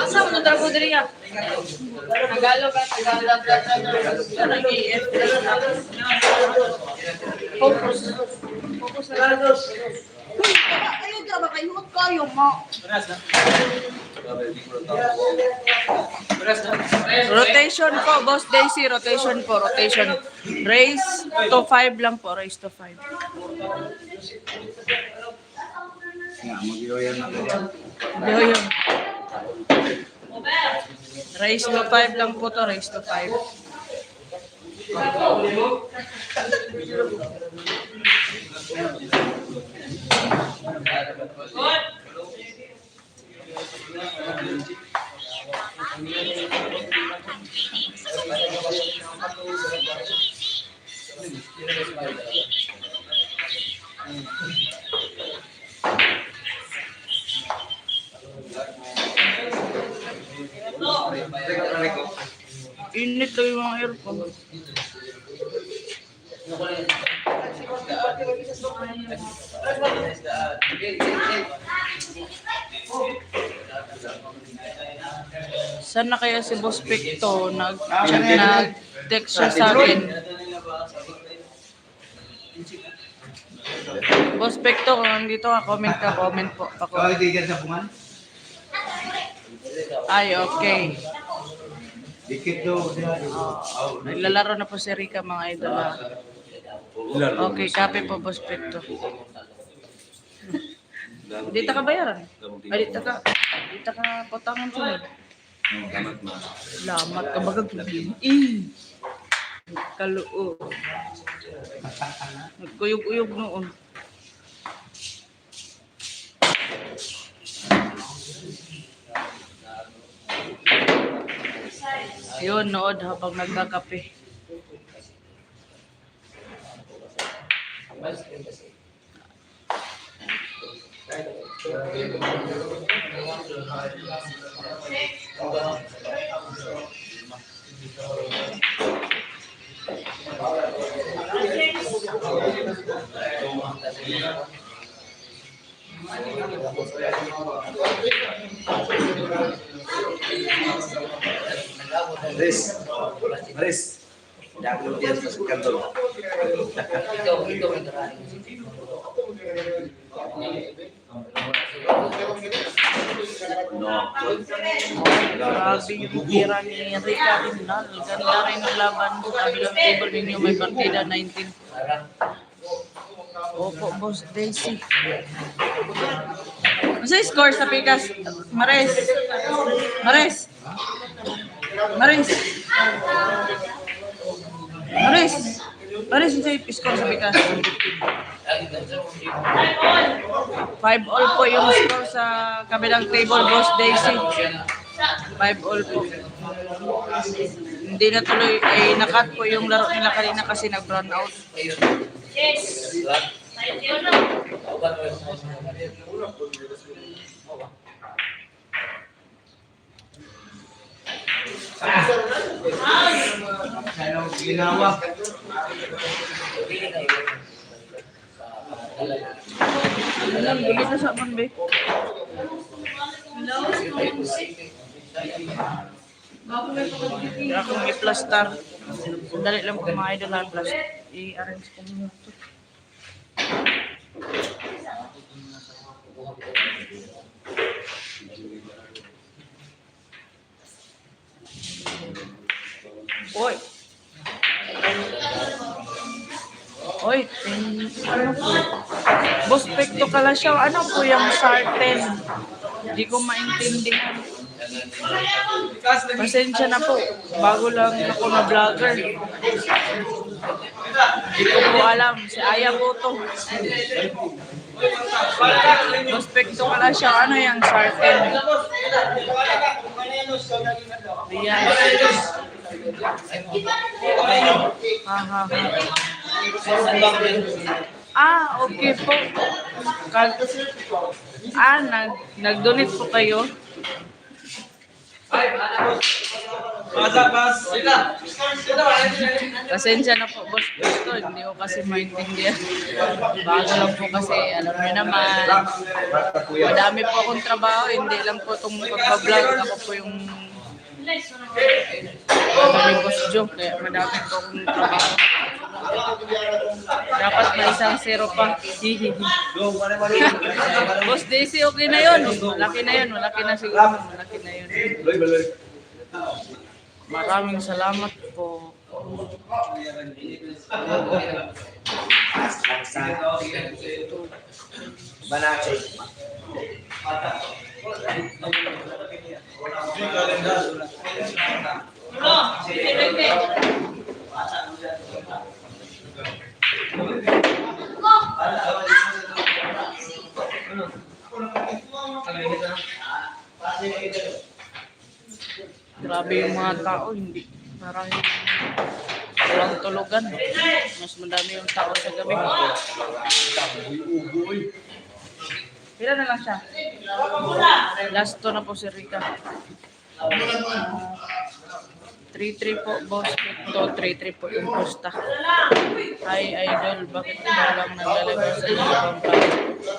Asa mo na trabaho diri ya? Tagalog at Tagalog. Focus. Focus na lang. Ayun ka ba kayo? Kayo mo. Rotation po, Boss Daisy. Rotation po, rotation. Raise to 5 lang po. Raise to 5. Mag-iyoyan. Raise to 5 lang po to. Raise to 5. Init daw yung mga aircon. Saan na kaya si Boss Picto? Nag-text siya sa akin. Boss Picto, kung nandito ka, comment ka, comment po. Ay, okay. Naglalaro na po si Rika, mga idol. Okay, copy po, Boss Picto. Dito ka bayaran? Ay, dito ka potangan sunod. Lamat ka baga gubin. Kaluo. Nagkuyog-uyog noon. Yun, nood habang nagkakape. Aris, jangan dia masuk kantor. Ito. Grabe yung tira ni Rika Rinal. Ganda rin ang laban. Kabilang table ninyo may partida 19. Opo, Boss Daisy. Ano score sa Pikas? Mares. Ano score sa Pikas? 5-all po yung score sa kabilang table, Boss Daisy. 5-all po. Hindi na tuloy, ay nakat po yung laro nila kanina kasi nag-run out. Yes. Ginawa. Alam, buli na sa man, be. Kaya akong i-plaster. Sandali lang po mga idol ang plaster. I-arrange ko muna ito. Oy, ano po? Boss Picto Kalasyaw, ano po yung sarten? Hindi ko maintindihan. Pasensya na po. Bago lang ako na vlogger. Hindi ko po alam. Si Aya po to. Boss Picto Kalasyaw, ano yung sarten? Ayan. Okay po. Nag-donate po kayo. Pasensya na po, boss. Ito, hindi ko kasi maintindihan. Bago lang po kasi, alam niyo naman, madami po akong trabaho. Hindi lang po itong pagpa-vlog. Ako po yung ni Boss Joe, kaya madami po akong trabaho. Dapat may isang zero pa. Boss Daisy, okay na yun. Malaki na yun. Malaki na siguro. Malaki na yun. Maraming salamat po. Banacay. Grabe yung mga tao, hindi. Parang walang tulugan. Mas madami yung tao sa gabi. Pila na lang siya. Last to na po si Rika. 3-3 po, boss. Ito, 3-3 po yung posta. Hi, idol. Bakit ikaw lang naglalagay sa ibang vlog?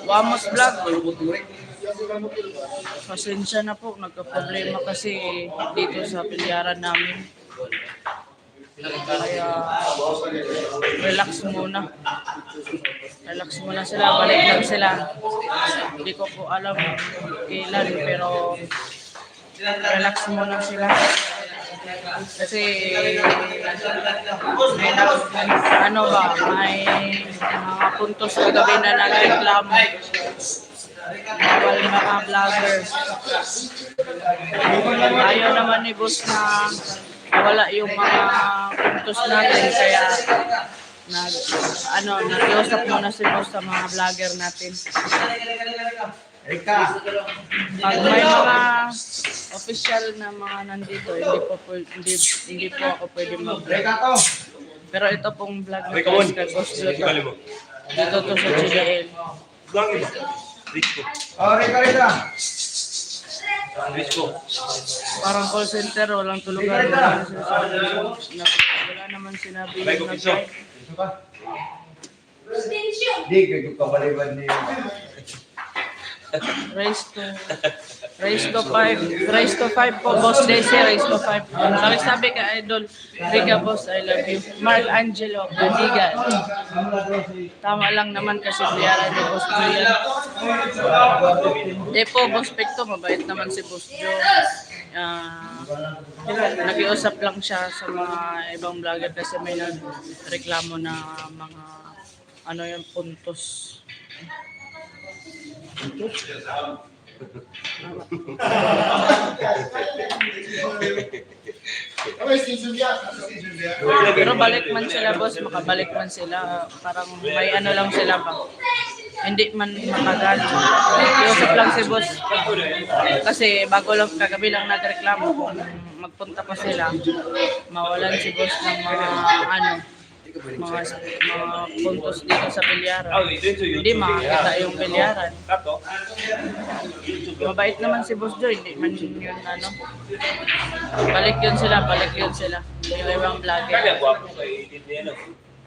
Wamos vlog. Pasensya na po. Nagka-problema kasi dito sa pilyaran namin. Kaya relax muna. Relax muna sila. Balik lang sila. Hindi ko po alam kailan pero relax muna sila. Kasi may ano ba, may mga puntos sa gabi na nagreklamo. Bawal mga vlogger. Ayaw naman ni boss na wala yung mga puntos natin kaya nakiusap muna si boss sa mga vlogger natin. Pag may mga official na mga nandito, hindi po ako pwede mag-vlog. Pero ito pong vlog na guys, kay Boss Joe. Dito to sa CDL. Parang call center, walang tulugan. Wala naman sinabi yung nag-drive. Raise to 5 po, Boss Daisy, raise to 5. Sabi ka, Idol, Rica, Boss, I love you. Mark Angelo, Gadigan. Tama lang naman kasi biyara ni Boss Joe yan. Po, Boss Pecto, mabait naman si Boss Joe. Nakiusap lang siya sa mga ibang vlogger kasi may nagreklamo na mga yung puntos. Pero balik man sila, boss, makabalik man sila, parang may lang sila ba, hindi man makagal. Iusap lang si boss kasi bago lang kagabi lang nagreklamo kung magpunta pa sila, mawalan si boss ng mga puntos dito sa bilyaran. Hindi makakita yung bilyaran. Mabait naman si Boss Joy, hindi man yun balik yun sila. Yung ibang vlogger.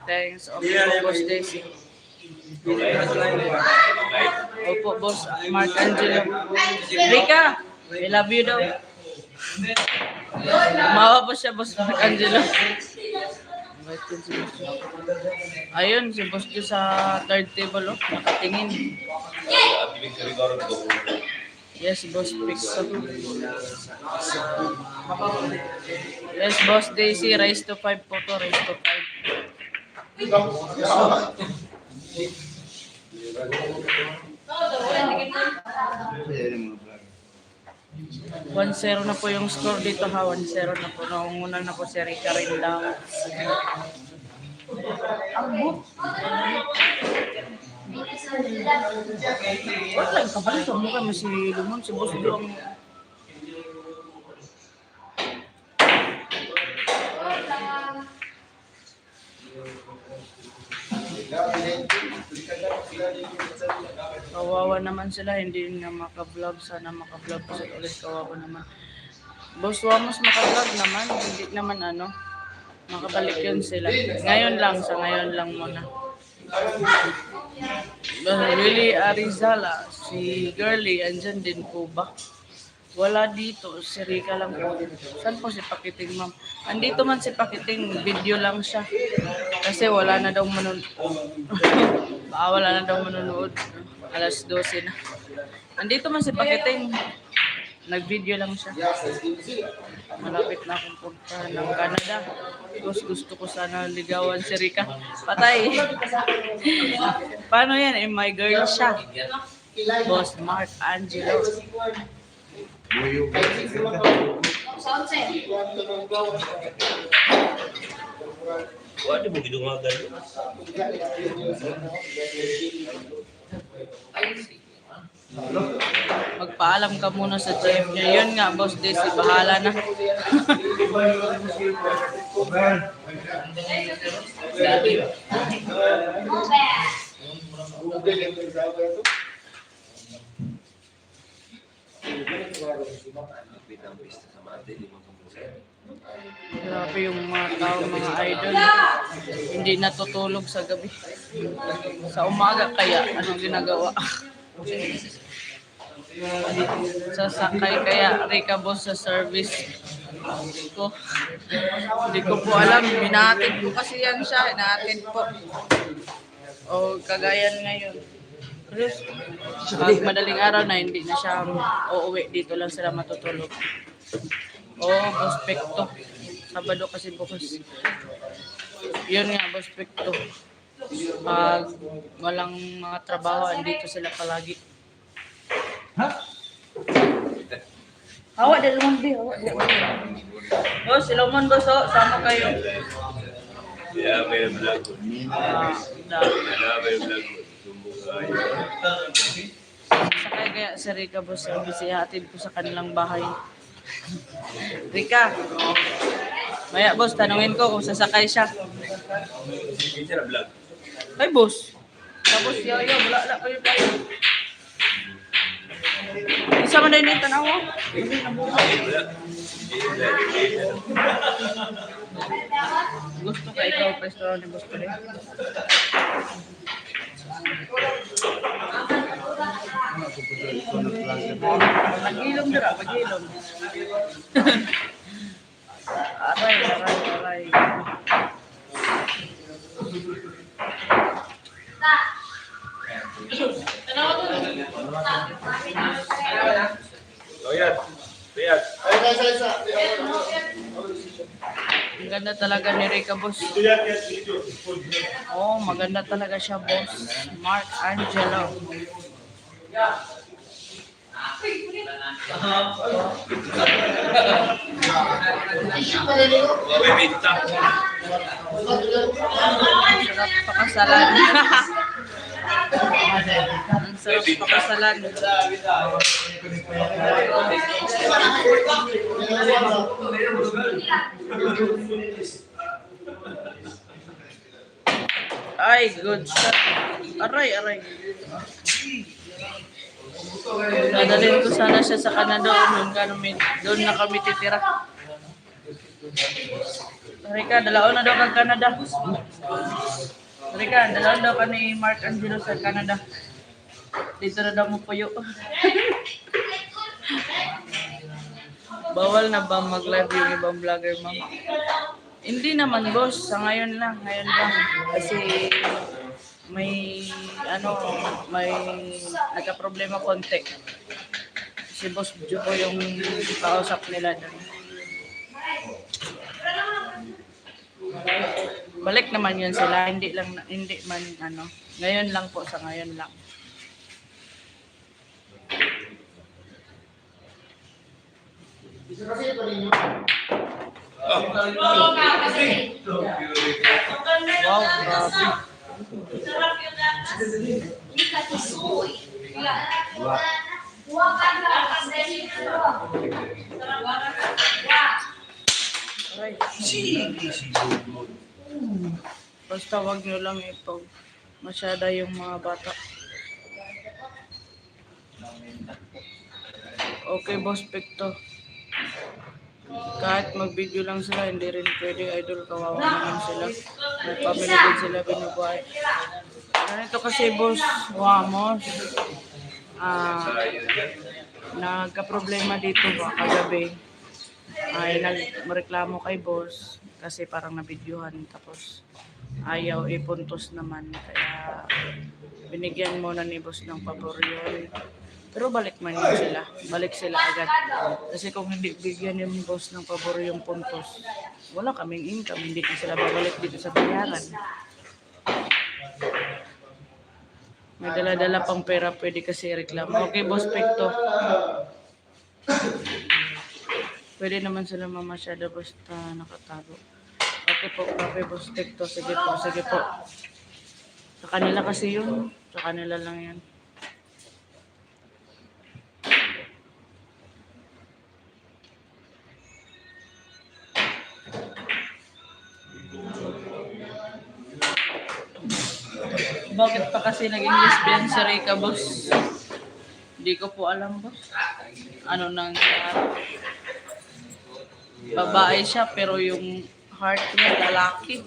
Thanks, okay po, Boss Daisy. Opo, Boss Mark Angelo. Rika, I love you daw. Umawa po siya, Boss Mark Angelo. Ayun, si Boss Joe sa third table, nakatingin. Yes, Boss Pixo. Yes, Boss Daisy, raise to 5 po to, raise to 5. 1-0 na po yung score dito ha, 1-0 na po. Naungunan na po si Rika rin daw. Wala yung kabalito mo kaya si Lumon, si Boss Joe. Kawawa naman sila, hindi nga maka-vlog. Sana maka-vlog po sila ulit. Kawawa naman. Boss Wamos makablog naman, hindi naman ano, makabalik yun sila. Ngayon lang, sa ngayon lang muna. Willie Arizala, si Girly, andyan din po ba? Wala dito, si Rika lang po. Saan po si Pakiting, ma'am? Andito man si Pakiting, video lang siya. Kasi wala na daw manonood. Baka wala na daw manonood. Alas 12 na. Andito man si Pakiting. Nag-video lang siya. Malapit na akong punta ng Canada. Gusto ko sana ligawan si Rika. Patay. Paano yan? Eh, my girl siya. Boss Mark Angelo. Wala mo gidungagan. Magpaalam ka muna sa chef niya. Yun nga, Boss Daisy, bahala na. Grabe yung mga tao, mga idol. Hindi natutulog sa gabi. Sa umaga kaya, anong ginagawa? Sasakay kaya Rika Boss sa service ko. Hindi ko po alam. Binatid ko kasi yan siya. Hinatid po. O kagayan ngayon. Pag madaling araw na hindi na siya uuwi. Dito lang sila matutulog. Boss Pekto. Sabado kasi bukas. Yun nga, Boss Pekto. Pag walang mga trabaho, andito sila palagi. Hawa din naman di, hawa din. Boss, Silomon boss, sama kayo. Yeah, may vlog. May vlog. Sakay kaya si Rika boss, bisihatid ko sa kanilang bahay. Rika, maya boss, tanungin ko kung sasakay siya. Hindi siya na vlog. Ay boss, tapos yaw, wala kayo tayo. Isa man din yung tanaw. Gusto ka ikaw, restaurant ni Boss Pere. Magilom dira, magilom. Aray. Riyad. Ang ganda talaga ni Rika boss. Maganda talaga siya boss. Mark Angelo. Sarap pakasalan. Ang sarap pakasalan. Ay, good shot. Aray. Dadalhin ko sana siya sa Canada. Doon na kami titira. Rika, dalaon na daw kang Canada. Rika, dalaon daw ka ni Mark Angelo sa Canada. Dito na daw mo puyo. Bawal na ba mag-live yung ibang vlogger, ma'am? Hindi naman, boss. Sa ngayon lang. Kasi may nagka-problema konti. Si Boss Joe po yung kausap nila doon. Balik naman yun sila, hindi man ngayon lang po, sa ngayon lang. Wow, grabe. Basta wag nyo lang ito. Masyada yung mga bata. Okay, Boss Pekto. Kahit mag-video lang sila, hindi rin pwede, idol, kawawa naman sila. May family din sila binubuhay. Ganito kasi, boss, Wamos. Nagka-problema dito ba kagabi. Ay nagreklamo kay boss kasi parang nabidyohan tapos ayaw ipuntos naman. Kaya binigyan muna ni boss ng pabor yun. Pero balik man yun sila. Balik sila agad. Kasi kung hindi bigyan yung boss ng pabor yung puntos, wala kaming income. Hindi na sila babalik dito sa bayaran. May dala-dala pang pera, pwede kasi reklamo. Okay, boss Pekto. Pwede naman sila mamasyado basta nakatago. Okay po, okay, boss Pekto. Sige po, sige po. Sa kanila kasi yun. Sa kanila lang yan. Bakit pa kasi naging lesbian si Rika, boss? Hindi ko po alam, boss. Ano nang babae siya pero yung heart niya lalaki.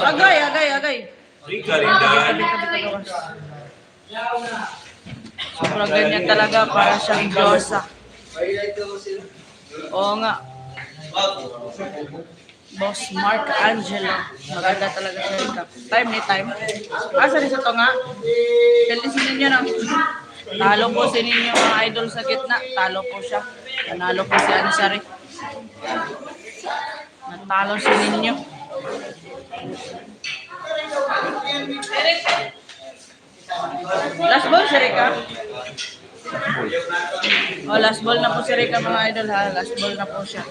Agay. Rika rin dahil. Sobrang ganyan talaga para siyang Diyosa. Oo nga. Boss Mark Angelo. Maganda talaga siya. Time. Asa rin sa to nga? Kalisin ninyo na. Talo po si ninyo mga idol sa gitna. Talo po siya. Nanalo po si Ansari. Natalo si ninyo. Last ball si Rika. Last ball na po si Rika mga idol ha. Last ball na po siya.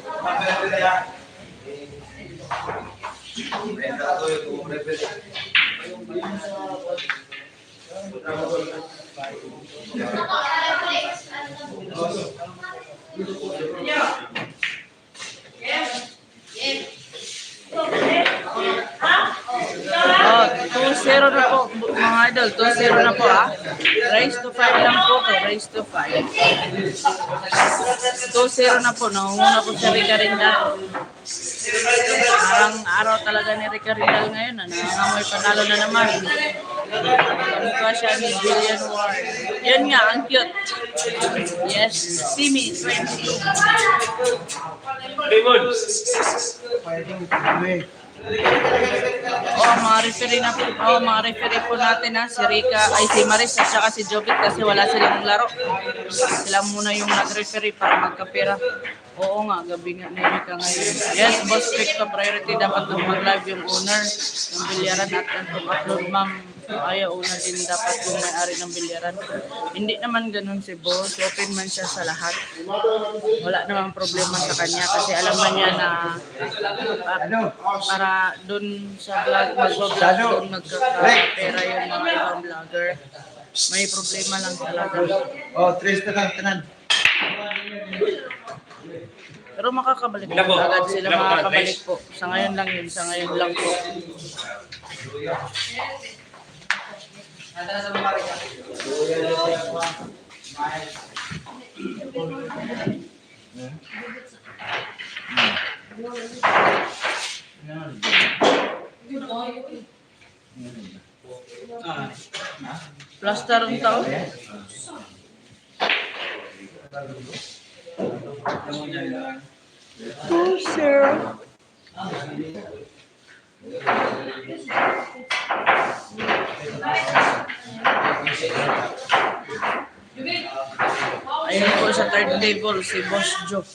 Oh, 2-0 na po mga idol, 2-0 na po ha. Raise to 5 lang po to, raise to 5. 2-0 na po, nangunguna po si Rika Rindal. Parang araw talaga ni Rika Rindal ngayon, nangangamoy panalo na naman. Mukha siya ni Julian Ward. Yan nga, ang cute. Yes, Simi, 22. Raymond. Mga referee na po. Mga referee po natin ha. Si Rika, ay si Maris at saka si Jobit kasi wala silang laro. Sila muna yung nag-referee para magkapera. Oo nga, gabi nga ni Rika ngayon. Yes, boss, Pekto, priority dapat nung mag-live yung owner ng bilyaran at ang upload, ma'am. Ayaw una din dapat yung may-ari ng bilyaran. Hindi naman ganun si boss. Open man siya sa lahat. Wala namang problema sa kanya kasi alam man niya na para dun sa vlog, mag-vlog dun magkakapera yung mga ibang vlogger. May problema lang talaga. Tres na lang, tanan. Pero makakabalik po agad sila, makakabalik po. Sa ngayon lang yun, sa ngayon lang po. Plaster ang tao. Oh, sir. Ayun po sa third table, si Boss Joe.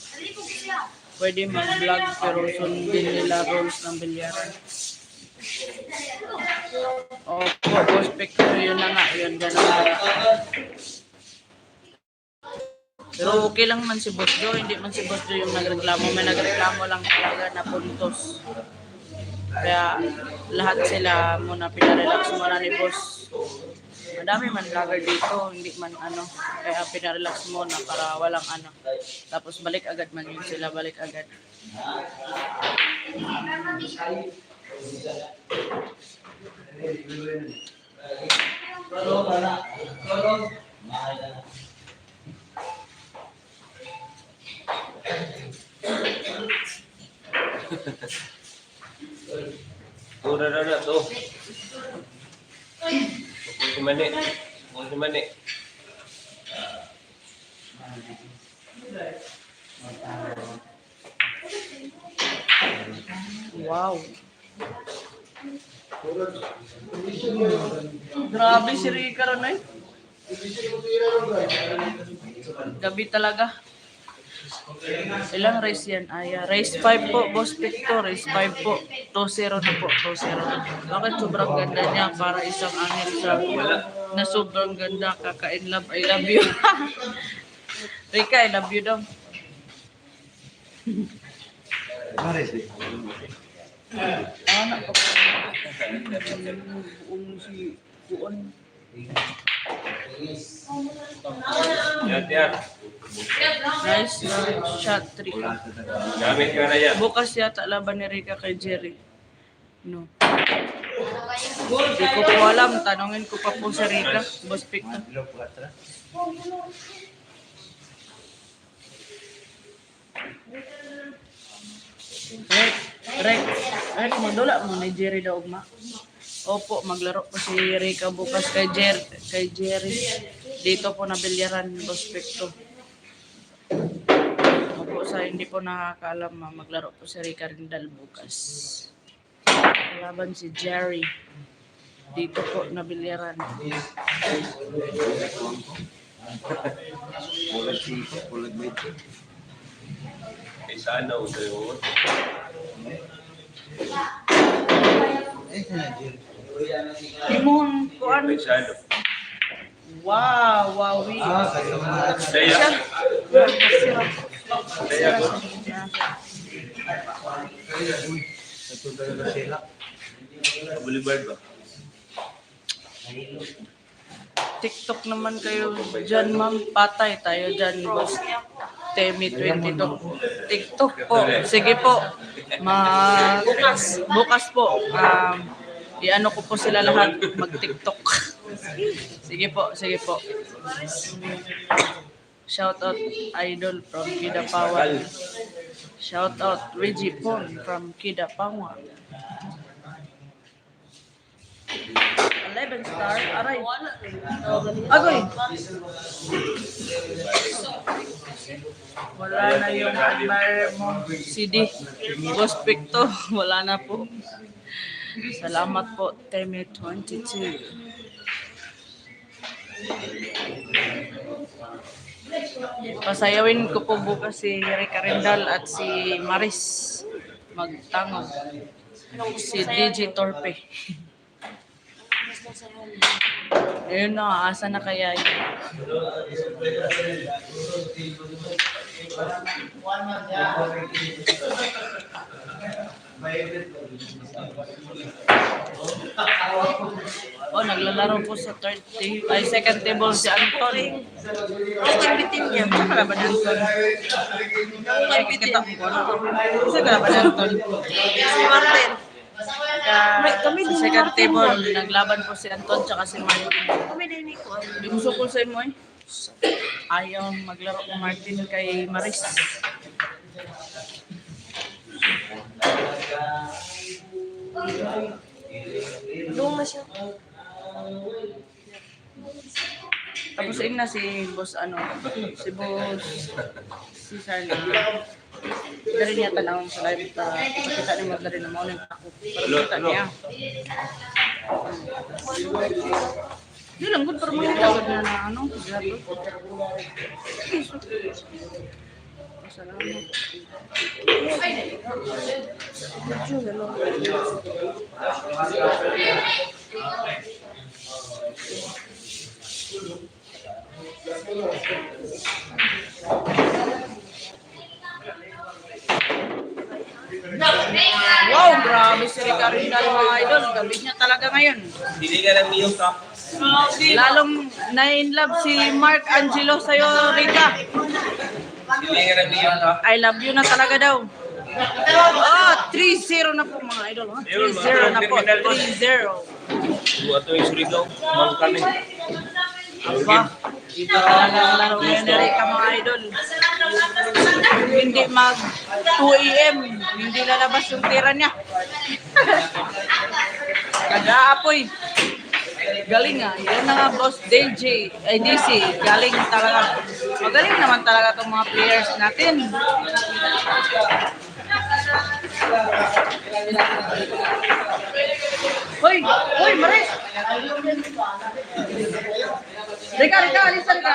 Pwede mag-vlog pero sundin nila rules ng bilyaran. Opo, Boss Pekto, yun na nga. Yun, gano'n na. Pero okay lang man si Boss Joe, hindi man si Boss Joe yung nagreklamo. May nagreklamo lang talaga na puntos. Kaya lahat sila muna pinarelax muna ni Boss. Madami man vlogger dito, hindi man ano, kaya pinarelax mo na para walang ano. Tapos balik agad man yun sila, balik agad. Tura na to. Kung mani. Kung mani. Wow. Grabe si Rica ron eh. Gabi talaga. Ilang race yan? Race 5 po, Boss Victor. Race 5 po. 2-0 na po. 2-0. Bakit sobrang ganda niya para isang angel sa na sobrang ganda. Kaka-in love. I love you. Rica, I love you daw. Maris eh. Anak ko. Si Buon. Yan. Nice shot, Rica. Gamit ka na yan. Bukas yata laban ni Rica kay Jerry. No. Hindi ko po alam. Tanungin ko pa po si Rica. Boss Victor. Rek, magdula mo ni Jerry daw ugma. Opo, maglaro po si Rica bukas kay Jerry. Dito po na bilyaran, Boss Victor. Opo, sa hindi po nakakaalam, maglaro po si Rica Rindal bukas. Laban si Jerry. Dito po na bilyaran. Sana uso yun. Imong kuan. Sana. Wow, wawi. Kayo mga Daya. Daya ko. natutunan na sila. Boulevard ba? TikTok naman kayo dyan, ma'am. Patay tayo dyan, boss. Temi 22. TikTok po. Sige po. Bukas po. I-ano ko po sila lahat. Mag-TikTok. Sige po. Sige po. Shout out Idol from Kidapawan. Shout out Reggie Pon from Kidapawan. 11 star. Aray. Agoy. Wala na yung admire mo. CD. Boss Victor. Wala na po. Salamat po. Teme 22. Pasayawin ko po bukas si Rica Rindal at si Maris magtango. Si DJ Torpe. Ayun na, asa na kaya yun? Oh, naglalaro po sa second table si Anton. Bitin niya. Saan ka laban Anton? Kita ko. Saan ka laban Anton? Si Martin. Sa second table, naglaban po si Anton tsaka si Martin. Binuso ko sa imo eh. Ayaw maglaro ng Martin kay Maris. Doon na siya. Tapos yun na si boss si boss si Sarna. Dari niya tanawang sa live kita ni magdari na maunin ako. Para kita niya. Di lang good para mga tawag na grabe. Salamat. Wow, grabe si Rica Rindal mga idol. Gabi niya talaga ngayon. Hindi ka lang yung top. Lalong na-in-love si Mark Angelo sa'yo, Rika. Silingan ang niyo ha. I love you na talaga daw. Oh, 3-0 na po mga idol. Ha? 3-0 na po. 3-0. Dua to yung Surigao. Mang kami. Aba, iba talaga ang laro ngayon ni Rika mga idol. Hindi mag 2 AM, hindi lalabas yung tira niya. Kagaapoy. Galing nga. Yan na nga boss DJ, ay DC. Galing talaga. Magaling naman talaga itong mga players natin. Hoy! Hoy, Maris! Rika, alisa, Rika.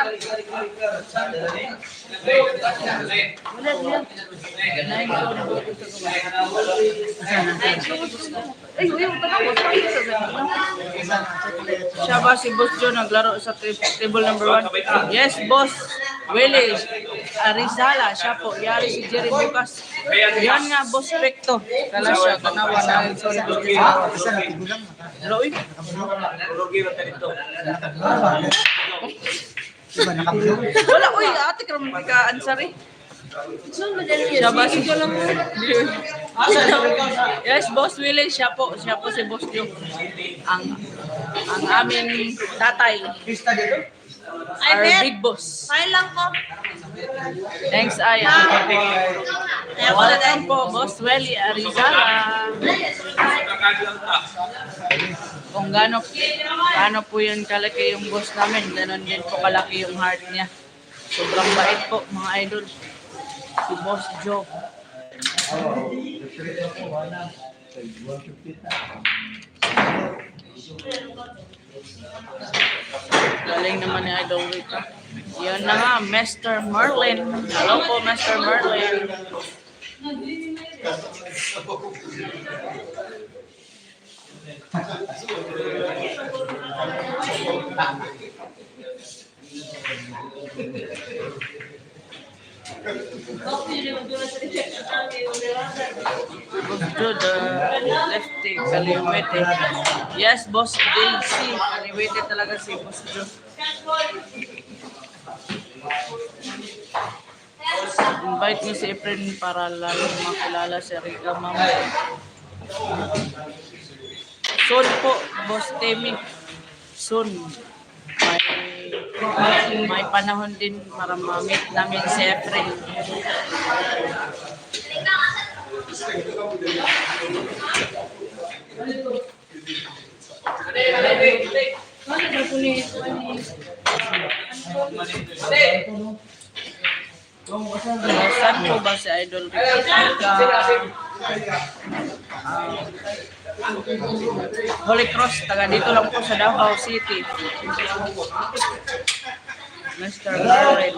Wala siya. Ay, tanaw. Siya ba si Boss Joe naglaro sa table number 1? Yes, Boss. Willie Arizala, siya po. Yari si Jerry Lucas. Yan nga, Boss Pecto. Kala siya, tanawa na. Hello, eh. Rugi ba tayo ito? Diba nakablo? Wala, uy, ate ka naman ka answer eh. Siya ba si Yes, Boss Willie, siya po si Boss Joe. Ang aming tatay. Pista dito? Our big boss. Fine lang po. Thanks, Aya. Welcome po, Boss Willie Arizala. Kung gaano po yun kalaki yung boss namin, ganon din po kalaki yung heart niya. Sobrang bait po, mga idol. Si Boss Joe. Galing naman ni Idol Rita. Yan na nga, Mr. Merlin. Hello po, Mr. Merlin. Boss Joe, the lefty, Kaliwete. Yes, Boss JC. Kaliwete talaga si Boss Joe. Invite niyo si Efren para lalong makilala si Rika, ma'am. Soon po, Boss Temi. Soon. May panahon din para ma-meet namin si Efren. Saan po ba si Idol Rika? Holy Cross, taga dito lang po sa Davao City. Mr. Merlin.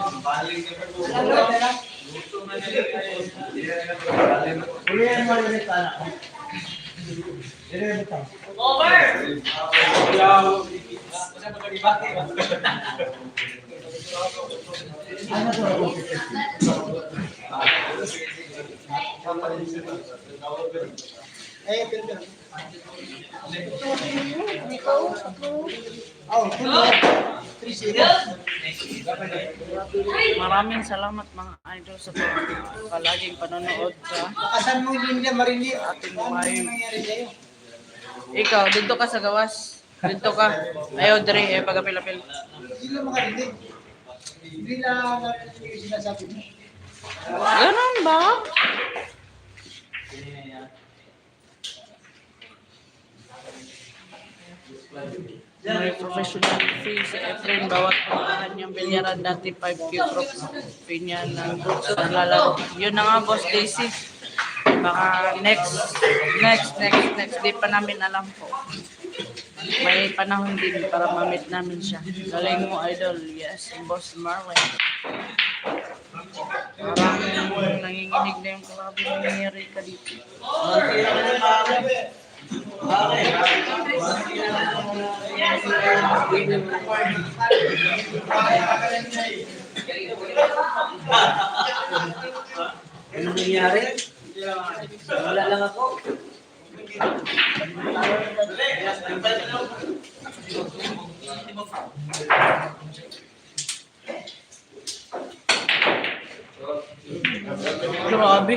Ulihan mo rin ito, anak ko. Ito. Ano to? Maraming salamat mga idol sa palaging panonood sa Asan mo yung Marini? ating live. Nangyari sa'yo? Ikaw, dito ka sa gawas. Dito ka. Ayaw, Dre, pagapil-apil. Hindi lang makarinig. Hindi lang narinig yung sinasabi mo. Ganun ba? May professional fee si Efren bawat puntahan niyang bilyaran dati 5K fee niya ng lalaro. Yun na nga, Boss Daisy. Baka next, di pa namin alam po. May panahon din para ma-meet namin siya. Galing mo, Idol. Yes, Boss Marlon. Parang nanginginig na yung kalabi ni Rika dito. Ano nangyari? Wala lang ako. Grabe.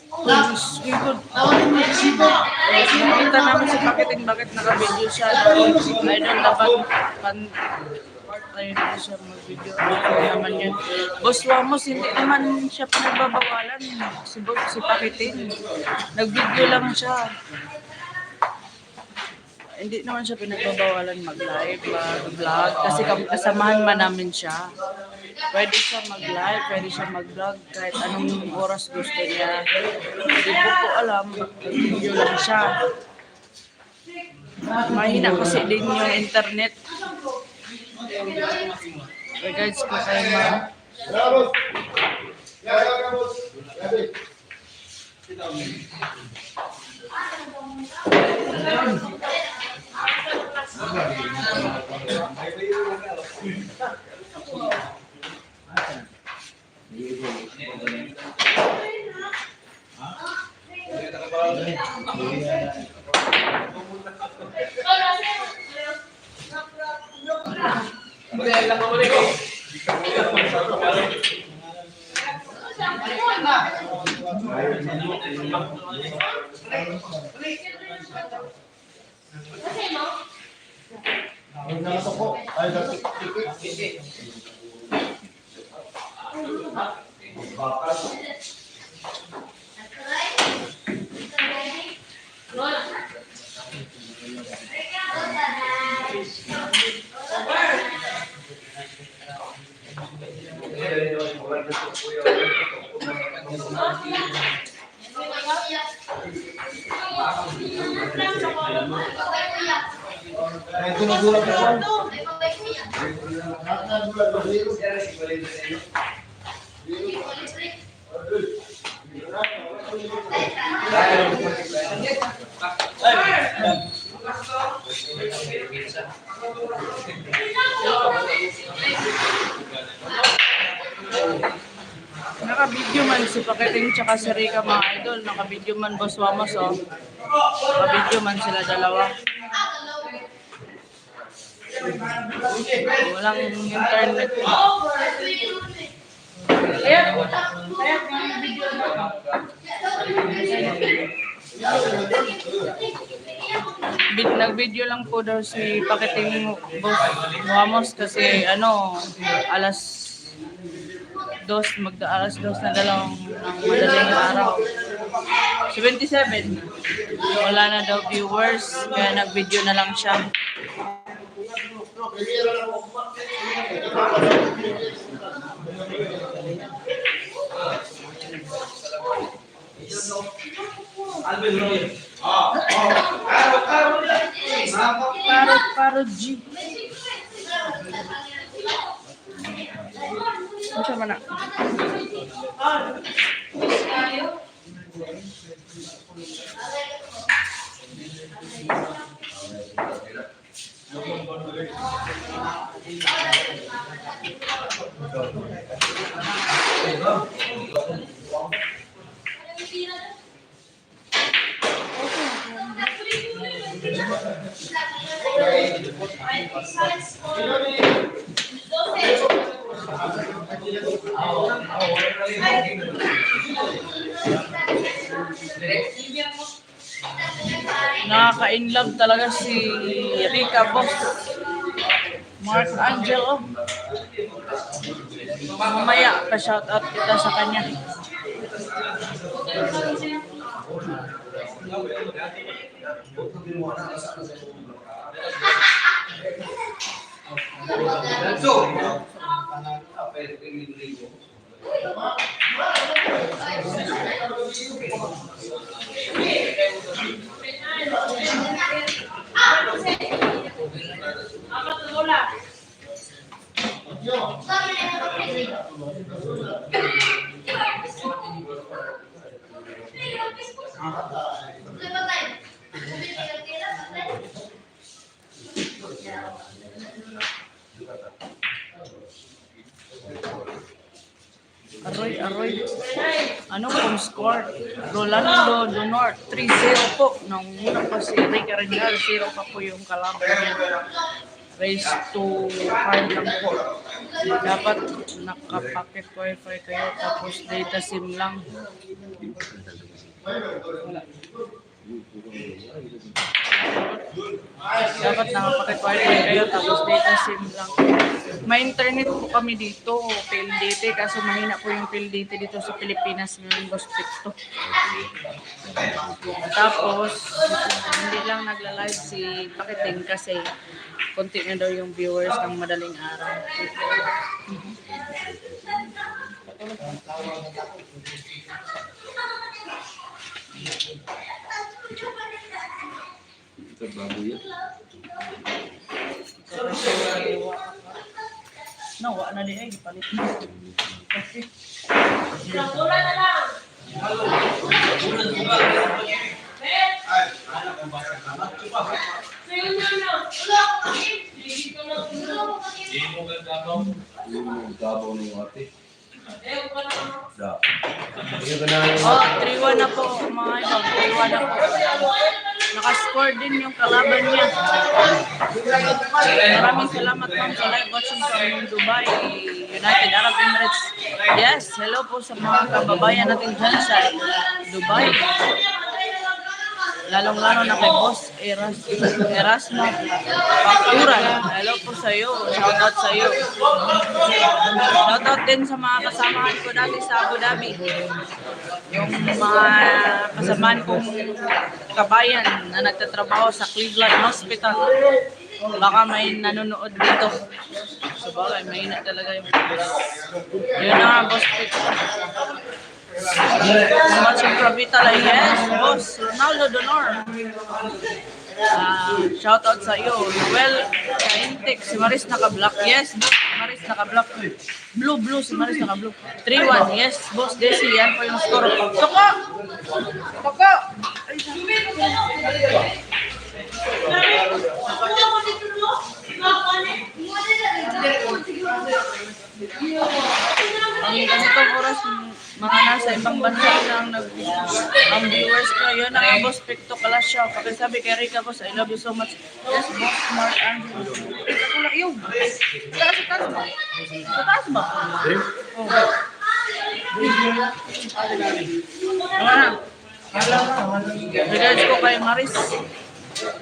Diyos ko. Nakita namin si Pakiting bakit naka-video siya. Idol dapat ayun na siya mag-video. Ano naman yun. Boss Wamos, hindi naman siya pinagbabawalan. Si Pakiting. Nag-video lang siya. Hindi naman siya pinagbabawalan mag-live, mag-vlog. Kasi kasamahan man namin siya. Pwede siya mag-live, pwede siya mag-vlog kahit anong oras gusto niya. Hindi ko alam, mag-video lang siya. Mahina kasi din yung internet. Okay guys, kung kayo naka-video man si Pakiting tsaka si Rika mga idol. Naka-video man Boss Wamos oh. Naka-video man sila dalawa. Walang internet. Nag-video lang po daw si Pakiting Boss Wamos kasi alas 2 na dalawang ng madaling araw. 77. Wala na daw viewers kaya nag-video na lang siya. Paro G. Ano man na? Nakaka-inlove talaga si Rika Boss. Mark Angelo. Mamaya pa-shoutout kita sa kanya. Aroy. Ano pong score? Rolando Donor, 3-0 po. Nung una pa si Rick Arenal, 0 pa po yung kalaban niya. raise to car lang po. Dapat nakapacket wifi kayo tapos data SIM lang. Dapat nakapacket wifi kayo tapos data SIM lang. May internet po kami dito, PLDT, kaso mahina po yung PLDT dito sa Pilipinas ngayon, Boss Picto. Tapos, hindi lang nagla-live si Pakiting kasi konti na daw yung viewers ng madaling araw. Nawa na din ay palit na. Okay. Oh, 3-1 na po mga idol. 3-1 na po. Nakascore din yung kalaban niya. Maraming salamat ma'am sa live watching from Dubai, United Arab Emirates. Yes, hello po sa mga kababayan natin dyan sa Dubai. Lalong-lalo na kay Boss Erasmo Pagturan. Hello po sa iyo. Shoutout sa iyo. Shoutout din sa mga kasamahan ko dati sa Abu Dhabi. Yung mga kasamaan kong kabayan na nagtatrabaho sa Cleveland Hospital. Baka may nanonood dito. So bagay, mahina talaga yung boss. Yun na nga, Boss Pito. Much Pravitala, yes, Boss Ronaldo Donor. Shout out sa iyo. Well, Kaintik, si Maris naka-block. Yes, Boss Maris naka-block. Blue, si Maris naka-blue. 3-1, yes, Boss Desi, yan po yung score. Soko! Soko! Ang ganitong oras, mga nasa ibang bansa lang ang viewers ko. Yun ang Boss Picto Kalasyaw. Pakisabi kay Rika, Boss, I love you so much. Yes, Boss Mark Andrew. Wala yun. Taas ba? Taas ba? Oo. Regards ko kay Maris.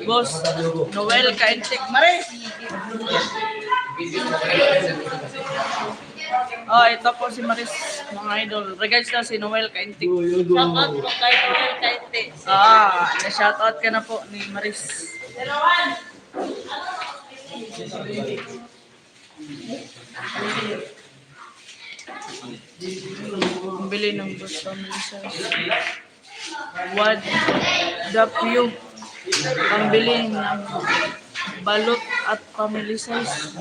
Boss Noel Kaintik. Maris! Oh, ito po si Maris, mga idol. Regards na si Noel Kaintik. Shoutout po kay Noel Kaintik. Na-shoutout ka na po ni Maris. Ang bili ng Boss Family Size. What the view? Ang bili ng balot at family size.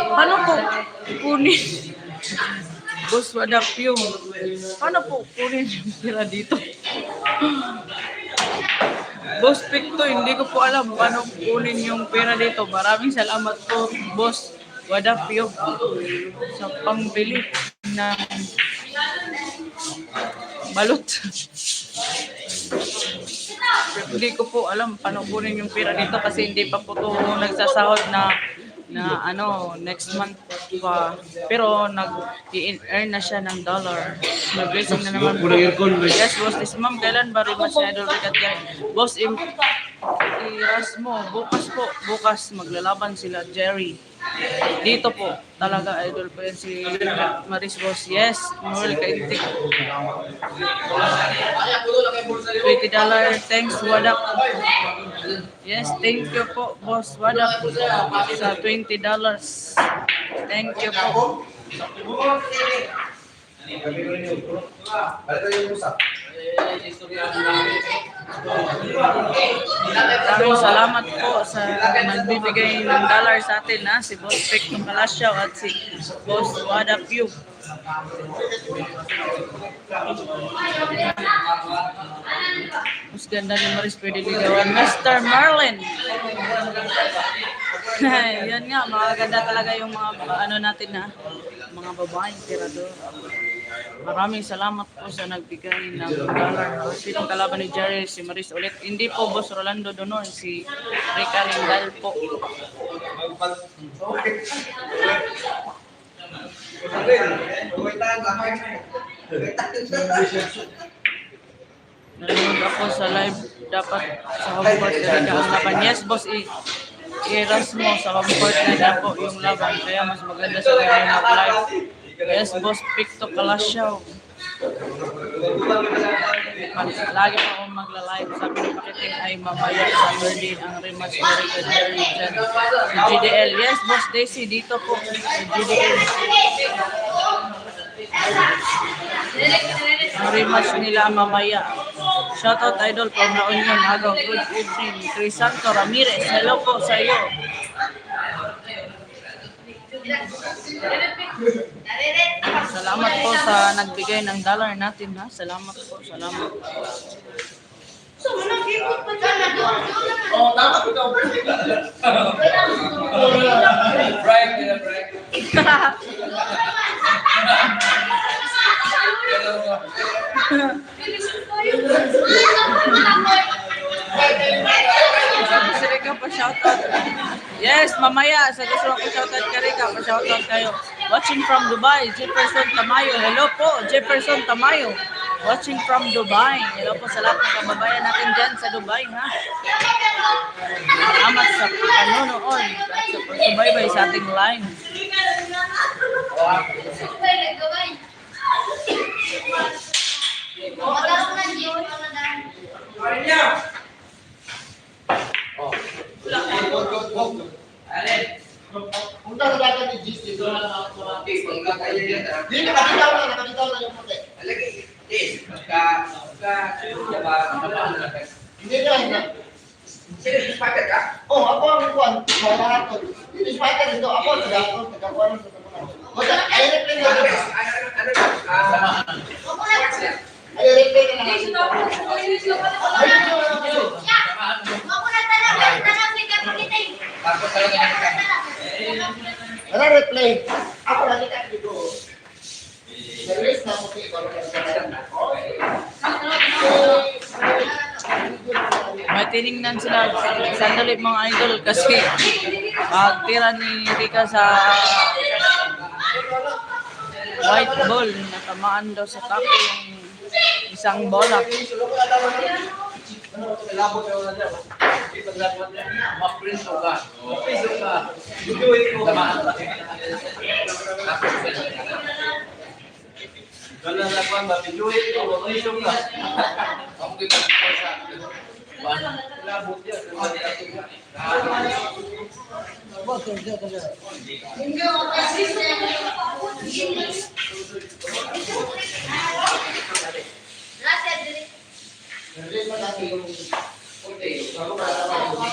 Paano po kunin? Boss, what up yung? Paano po kunin yung pera dito? Boss Picto, hindi ko po alam paano kunin yung pera dito. Maraming salamat po, Boss. What up yung? Sa pangbili ng balot. Hindi ko po alam paano kunin yung pera dito kasi hindi pa po ito nagsasahod na next month pa. Pero nag-i-earn na siya ng dollar. Mag-blessing na naman po. Yes, Boss. This ma'am, kailan ba rin masyado rigat yan? Boss, Erasmo, bukas maglalaban sila, Jerry. Dito po, talaga idol po yan si Maris, Boss. Yes, Noel Kaintik. $20, thanks, what up? Yes, thank you po, Boss, what up? Sa $20. Thank you po. Maraming salamat po sa nagbibigay ng dollar sa atin, si Boss Picto Kalasyaw at si Boss Wada Pew. Mas ganda ni Maris, pwede ligawan. Mr. Marlin. Yan nga, mga ganda talaga yung mga natin mga babaeng tirador. Maraming salamat po sa nagbigay ng dollar. Sinong kalaban ni Jerry? Si Maris ulit. Hindi po, Boss Rolando Donor. Si Rica Ringal po. Nanonood ako sa live. Dapat sa home court talaga ang laban. Yes, Boss. I-eras mo sa home court na na po yung laban. Kaya mas maganda sa kanya mag-live. Yes, Boss Picto Kalasyaw. Lagi pa akong magla-live. Sabi ng Pakiting ay mamaya Saturday ang rematch ni Rica Jerry dyan. Si GDL. Yes, Boss Daisy. Dito po. Si GDL. Ang rematch nila mamaya. Shoutout Idol from La Union. Agaw. Good evening. Crisanto Ramirez. Hello po sa iyo. Salamat po sa nagbigay ng dollar natin ha. Salamat po. Salamat. Si Rica pa shoutout. Yes, mamaya sa gusto ko shoutout ka Rica, pa shoutout kayo. Watching from Dubai, Jefferson Tamayo. Hello po, Jefferson Tamayo. Watching from Dubai. Hello po sa lahat ng kababayan natin dyan sa Dubai ha. Salamat sa panonood at sa pagsubaybay sa ating live. Punta sa dagat ni Gis dito. Hindi nakakitaw na yung puti. Hindi na. Oh, ako ang kuwan. Hindi spider dito. Ako taga-kuwan sa taga-kuwan. Wala, ay replay na. Ay replay na. Ano replay? Ako lagi ka dito. Release na mo kay May tinignan sila sandali mga idol kasi pagtira ni Rica sa white ball, natamaan daw sa tapo yung isang bola.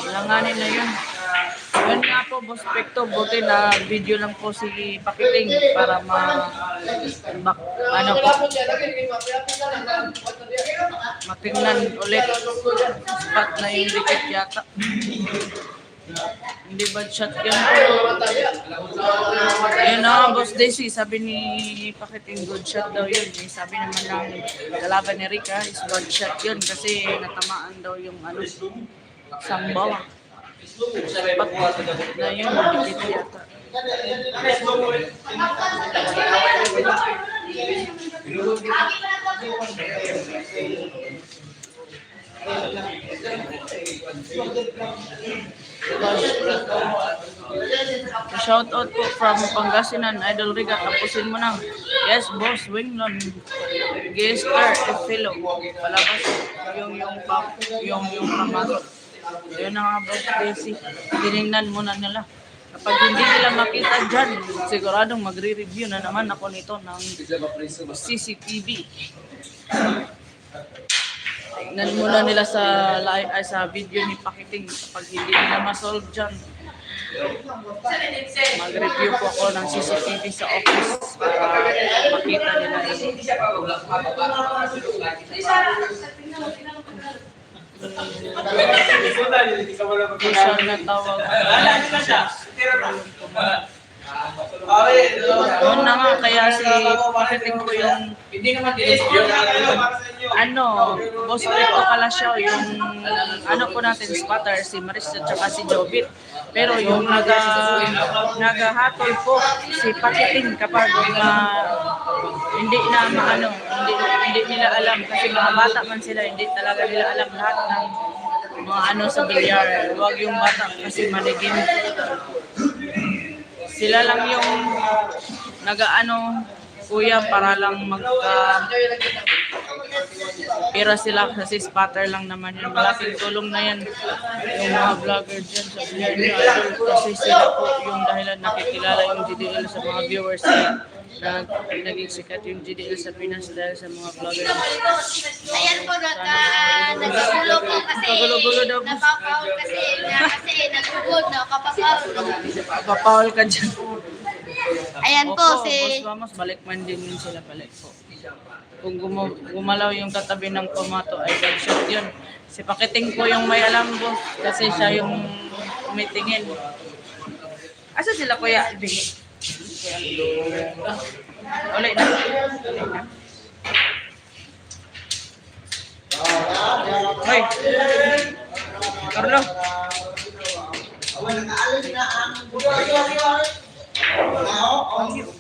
Langanin na yun. Yun nga po, Boss Pecto, buti na video lang po si Pakiting para matingnan ulit. Spot na yung dikit yata. Hindi bad shot yun. Ayun na, Boss Daisy, sabi ni Pakiting good shot daw yun. Sabi naman ng kalaban ni Rica is bad shot yun kasi natamaan daw yung isang bola. Spot na yun, dikit yata. Shout out po from Pangasinan, Idol Rica, tapusin mo na. Yes, Boss Winglon, Gester, Efilo, palabas yung pamasok. Yun na nga, Boss Daisy, tinignan muna nila. Kapag hindi nila makita dyan, siguradong magre-review na naman ako nito ng CCTV. Tignan muna nila sa video ni Pakiting. Kapag hindi nila masolve dyan, mag-review po ako ng CCTV sa office para makita nila yun. Isa na tawag. Yun na nga, kaya si Pakiting ko yung Hindi naman dinisyon. Boss Beto Kalasyaw, yung po natin, spotter, si Maris at saka si Jobit. Pero yung nagahatol po si Pakiting kapag hindi nila alam kasi mga bata man sila, hindi talaga nila alam lahat ng mga sa bilyar. Huwag yung bata kasi maligin. Sila lang yung kuya, para lang pera sila kasi spotter lang naman yun. Malaking tulong na yan yung mga vlogger dyan sa bilyar ni Idol kasi sila po yung dahilan nakikilala yung GDL sa mga viewers na naging sikat yung GDL sa Pinas dahil sa mga vlogger. Ayan po, nagkagulo po kasi Kagulo-gulo daw po. napapahol kasi nagugod na kapapahol. Papawal ka dyan. Ayan po, Opo, si... Boss Vamos, balik man din yun sila balik po. Kung gumalaw yung katabi ng tomato ay shot yun. Si Pakiting po yung may alam, boss, kasi siya yung umitingin. Asa sila kuya? Bingi. Ulit na. Hoy! Carlo! Nag-aalis na ang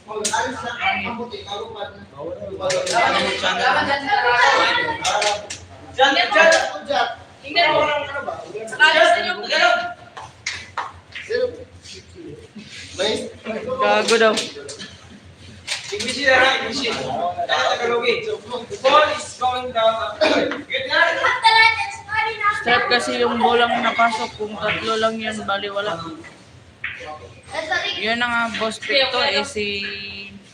pag-alis na ang buti karupan. Gago daw. English na lang, English. Tagalogin. The ball is going down. Start kasi yung bolang napasok, kung tatlo lang yun, bali wala. Yun na nga, Boss Pito, si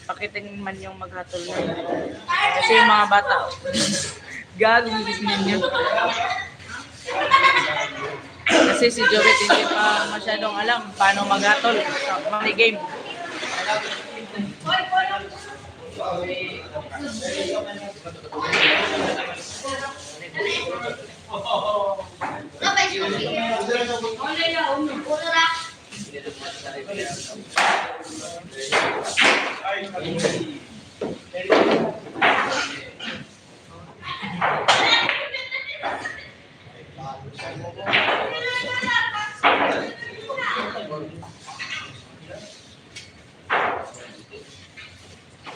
Pakiting man yung maghatol na yun. Kasi yung mga bata, gagawin ninyo. Kasi si Jobit hindi pa masyadong alam paano maghatol sa money game.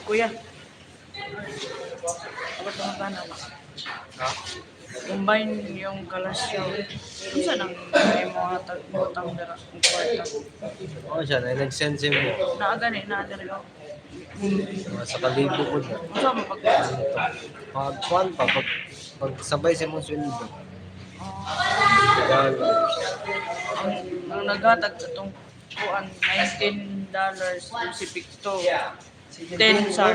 Kuya, abot mga tanong. Combine yung kalasyaw. Kung saan ang may mga tagputang dara ng kwarta? Oo siya, nag-send siya mo. Naagani, naagani ako. Sa kalibo ko na. Kung saan mapag... Pag-kuhan pa, pag sabay siya mong sweldo. Ang naghatag sa itong kuan, $19 yung si Picto. 10 sa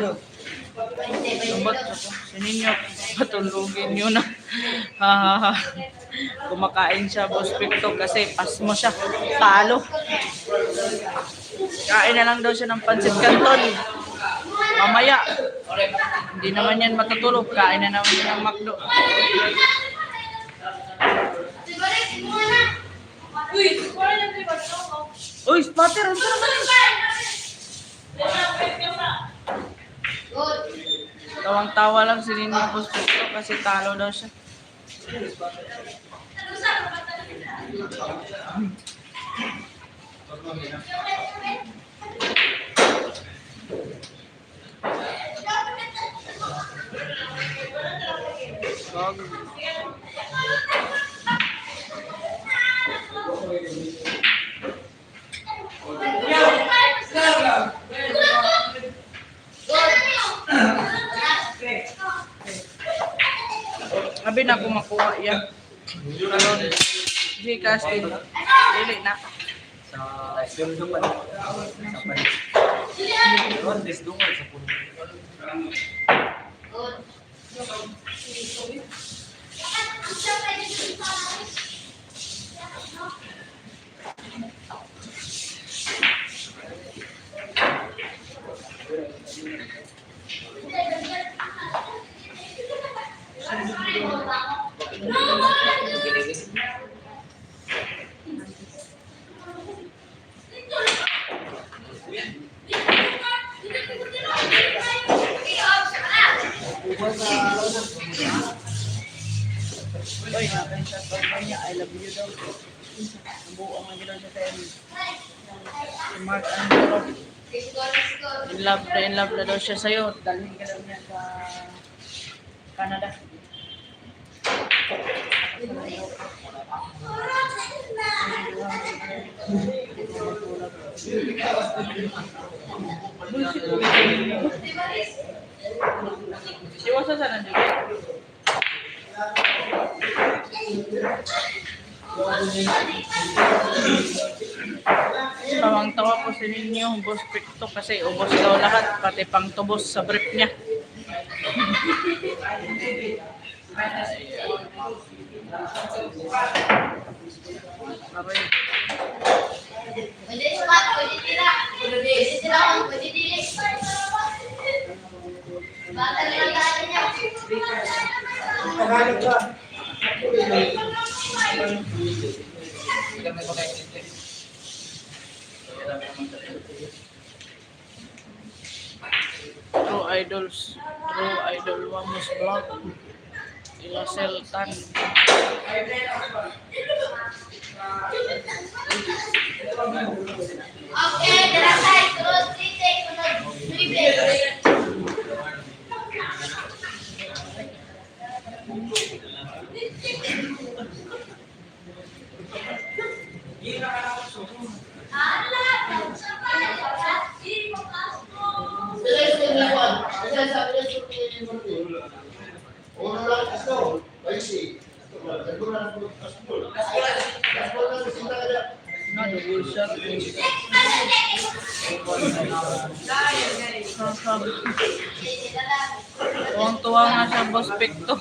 Sumbot sa to. Sininyo, patulugin nyo na. Kumakain siya, Boss Picto, kasi pas mo siya. Talo. Kain na lang daw siya ng pansit canton. Mamaya. Hindi naman yan matutulog. Kain na naman siya ng McDo. Uy, spotter! Ang sarap naman! Tawang-tawa lang si Ninyo Boss Picto kasi talo daw siya. Abi na ko makuha yan. Hindi kasi dili na. Sa sweldo pa. Sa panis. Doon, disdungan sa puno. Uy, nakan siya sa niya. I love you daw. Nabuo ang ginawa siya sa inyo. Si Mark Angelo. In love na daw siya sa'yo. Dalhin ka daw niya sa Canada. Iwasan sa nandiyo. Tawang-tawa po si ninyo, Boss Picto, kasi ubos daw lahat, pati pang tubos sa brief niya. Aray. Pwede sukat, pwede tira. Pwede tira, pwede dili. Bata na lang natin niya. True Idol Wamos Vlog. Ila Seltan. Okay, tira tayo. Sunod, 3 take. Sunod, 3 take. Na double shot. Tuwang-tuwa nga siya, Boss Picto. Oh,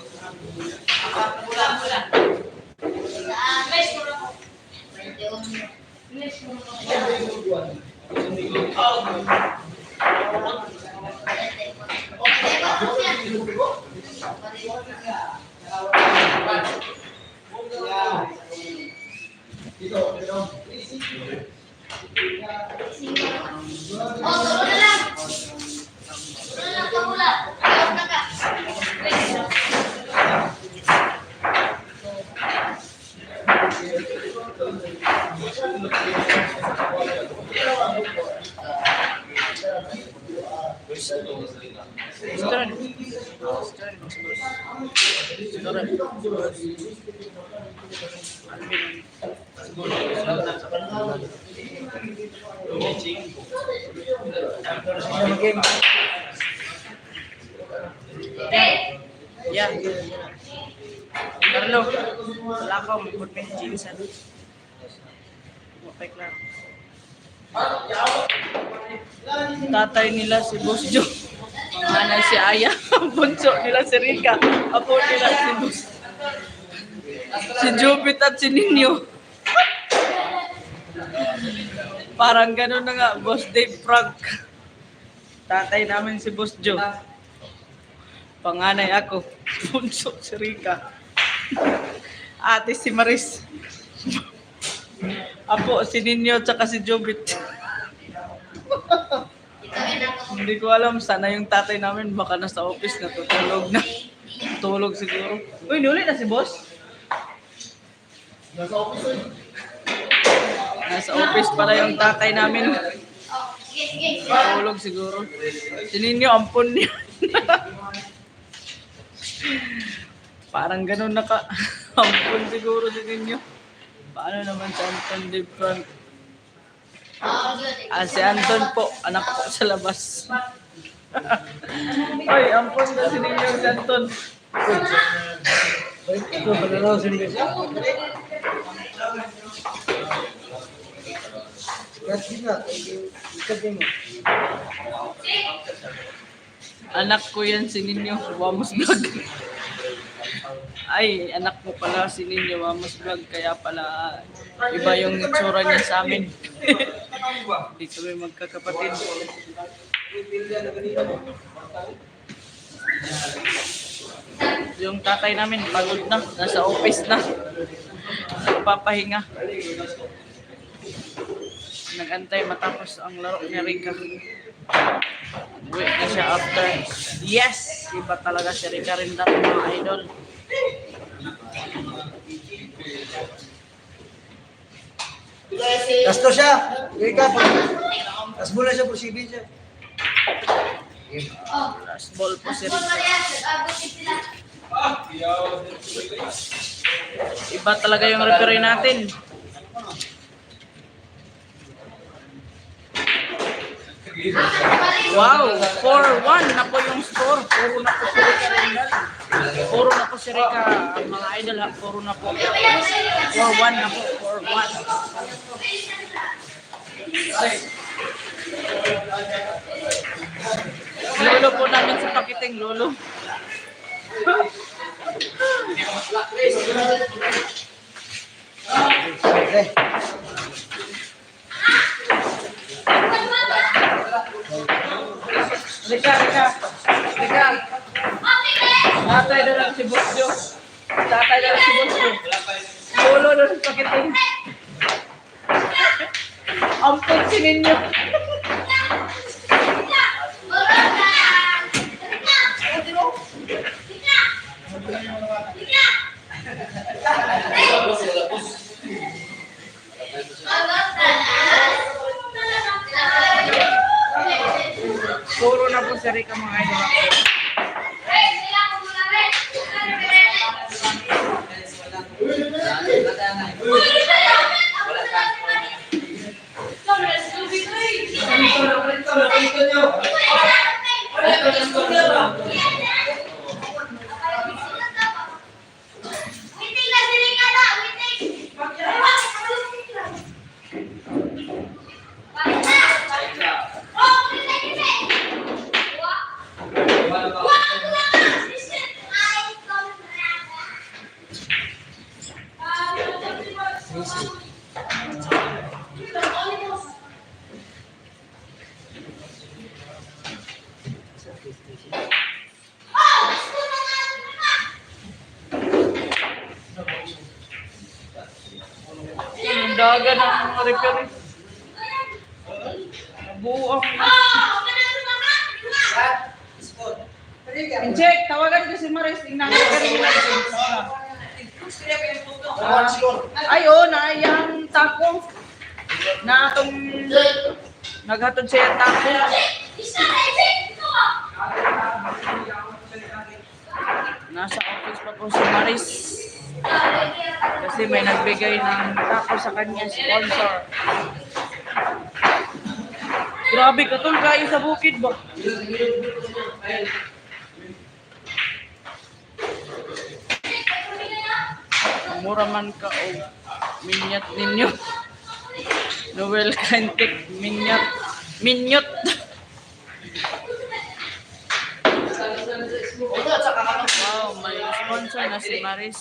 turo na lang. Turo na lang pamula. Ayaw na ka. Yeah. Carlo, wala ka, mag-put me yung jeans. Okay, klaro. Tatay nila si Boss Joe. Panganay si Aya. Bunso nila si Rika. Apo nila si Boss. Si Jupit at si Ninyo. Parang gano'n na nga, Boss Dave Frank. Tatay namin si Boss Joe. Panganay ako. Bunso si Rika. Ate si Maris. Apo si Ninyo tsaka si Jubit. Hindi ko alam sana yung tatay namin, baka nasa office na tutulog na. Tulog siguro. Uy, nuli na si boss. Nasa office eh. Nasa office pala yung tatay namin. Oh, sige, sige. Tulog siguro. Si Ninyo, ampun niya. Parang ganun naka ampun siguro si Ninyo. Paano naman si Anton de Frank? Oh, good. Si Anton po, anak po sa labas. Oy, ampun na si Ninyo si Anton. Ito, palalaw sa mga siya. Kasi nga, ikabay mo. Anak ko yan si Ninyo, Wamos Vlog. Ay, anak mo pala si Ninyo, Wamos Vlog. Kaya pala iba yung itsura niya sa amin. Hindi kami magkakapatid. Yung tatay namin, pagod na. Nasa office na. Nagpapahinga. Nagantay matapos ang laro ni Rika. Uwi na siya after. Yes! Iba talaga si Rica Rindang mga idol. Gasto siya. Ika. Tas muna siya, prosibin siya. Last ball po si Asbol Rica. Marias, abutin sila. Iba talaga yung referee natin. Wow! 4-1 na po yung score. Puro na po si Rica Rindang. Puro na po si Rica. Mga idol ha, puro na po. 4-1 na po. 4-1. Lolo po namin sa pakiting, lolo. Okay. Rica. Tatay na lang si Bosjo. Tatay na lang si Bosjo. Lolo na sa pakiting. Ampun si ninyo. Puro na po si Rica mga idol. Ang daga ng mga referee. Buang. Injek, tawagan ko si Maris. Tingnan ko ay, oh, na yung taco. Na itong naghatod siya yung taco. Nasa office pa po si Maris. Kasi may nagbigay ng taco sa kanya, sponsor. Grabe ka tol, kayo sa bukid ba? Mura man ka o minyat ninyo. Noel Kantik, minyat. Minyot. Wow, may sponsor na si Maris.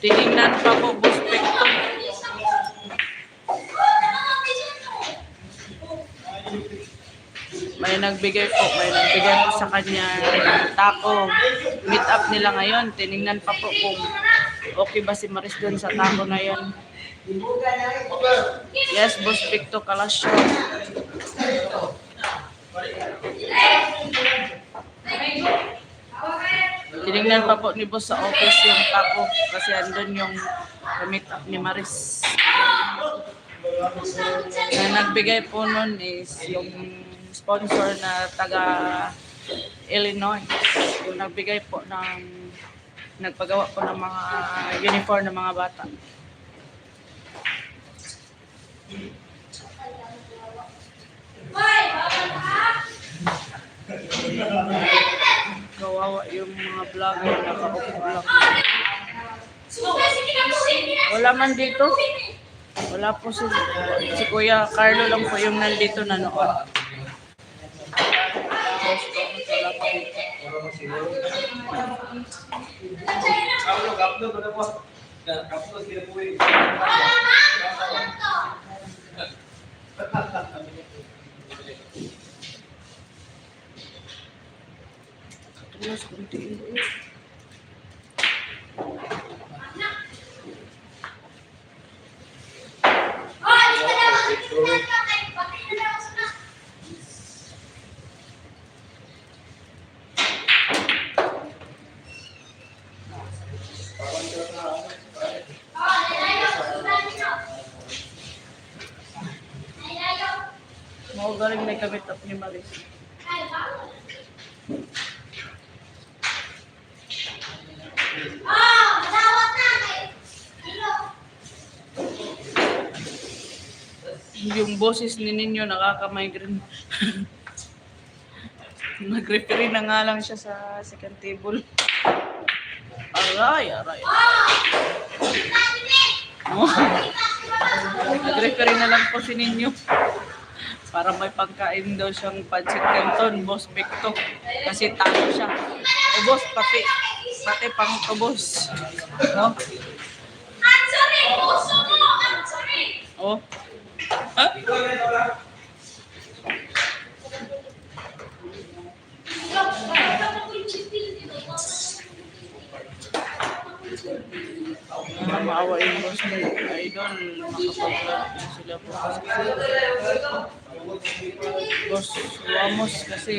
Tinignan pa po, Buspekto. May nagbigay po sa kanya ng taco. Meet up nila ngayon. Tinignan pa po kung okay ba si Maris dun sa taco na yun. Yes, Buspekto Kalasyo. Tinignan pa po ni boss sa office yung taco kasi andun yung meet up ni Maris. Na nagbigay po nun is yung sponsor na taga Illinois. Yung nagbigay po ng nagpagawa po ng mga uniform ng mga bata. Kawawa yung mga vlogger na nakaupo lang. Wala man dito. Wala po si Kuya Carlo lang po yung nandito na noon. Terus kuntiin dulu. damit up ni Maris. Yung boses ni Ninyo nakaka-migraine. Nag-referee na nga lang siya sa second table. Aray. Oh. Nag-referee na lang po si Ninyo. Para may pagkain daw siyang pancit canton, Boss Victo. Kasi talo siya. O boss, pati pang boss. No? Oh. Ha? Maawa yung boss mo. Idol, makapag-vlog na sila po. Boss Ramos kasi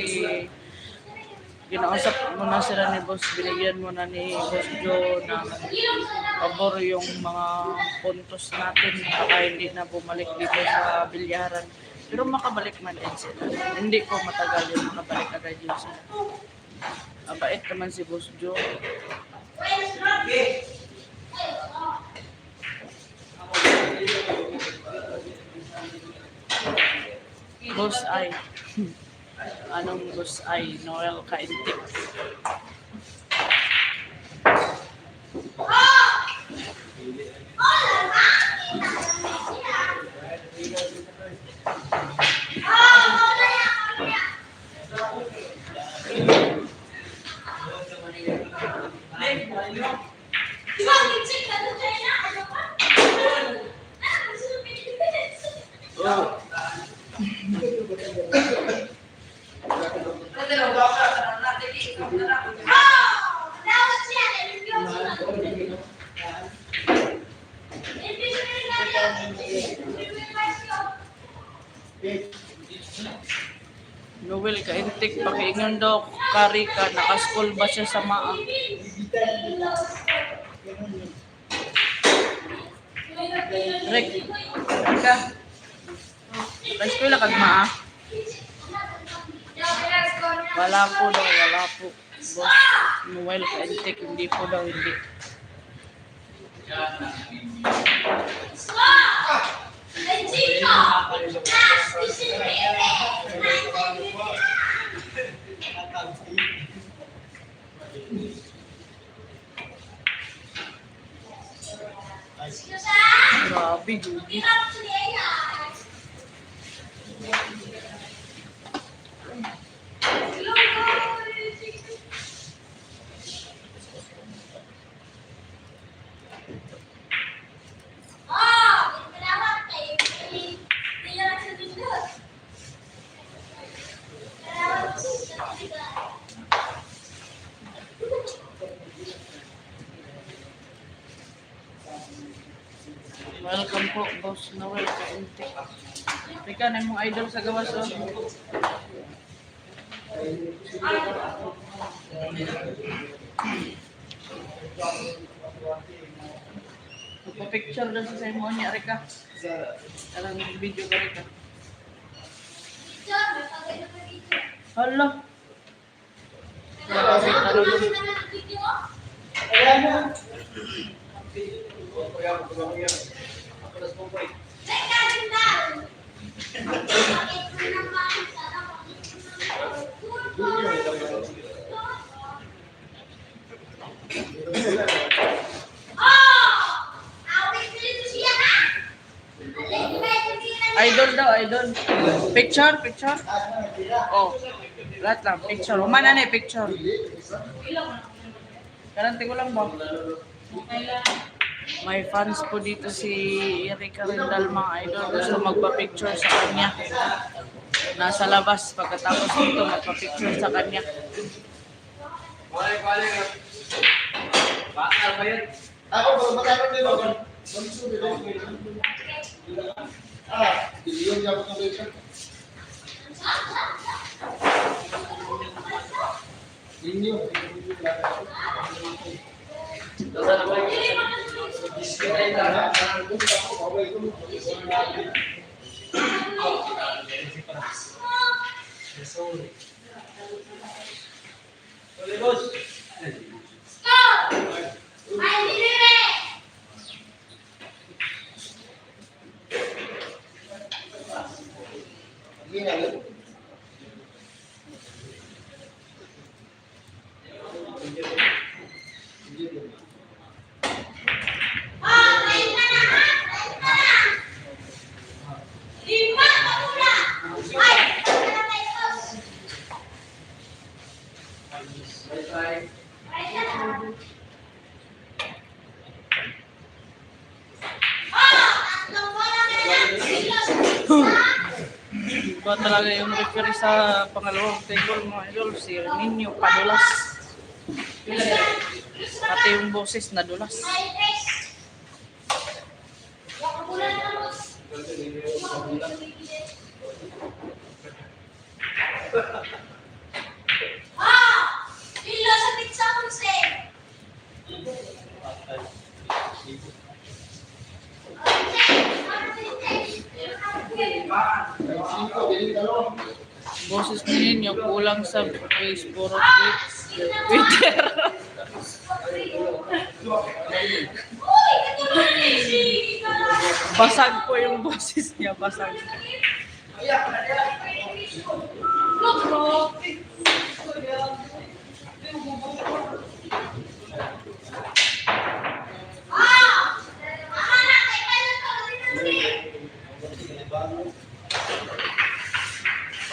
ginausap mo na sila ni boss. Binigyan mo na ni Boss Joe ng pabor yung mga puntos natin. Baka hindi na bumalik dito sa bilyaran. Pero makabalik man din sila. Hindi ko matagal yung makabalik agad yun sila. Mabait naman si Boss Joe. Boss Ay. Anong Boss Ay? Noel Kaintik. Oh. Noel Kaintik, pakiingon daw kari ka, nakaskol ba siya sa maa? Rick, ka? Nakaskol kag maa? Wala po. Boss Noel Kaintik, hindi po daw, hindi. Grabe, Judy. Welcome po, Boss Noel Kaintik. Teka, na mong idol sa gawas, oh. Magpa-picture daw sa mo niya, Rika. Alang video ka, Rika. Hala. Idol daw, idol. Picture. Oh. Lahat lang, picture. Umana na picture. Garanti ko lang ba? May fans po dito si Erika Rendal, mga idol. Gusto magpa-picture sa kanya. Nasa labas. Pagkatapos nito, magpa-picture sa kanya. Bakal ba yun? Ako, magkakaroon din ako. Biliyon niya ako ng beso. Inyo. Tuloy, boss. Hindi na yun. Iba talaga yung referee sa pangalawang table mga idol, si Nino Padulas. Pati yung boses nadulas. Sino, biling dalawa. Boses ni Nino kulang sa Facebook at Twitter. Basag po yung boses niya, basag.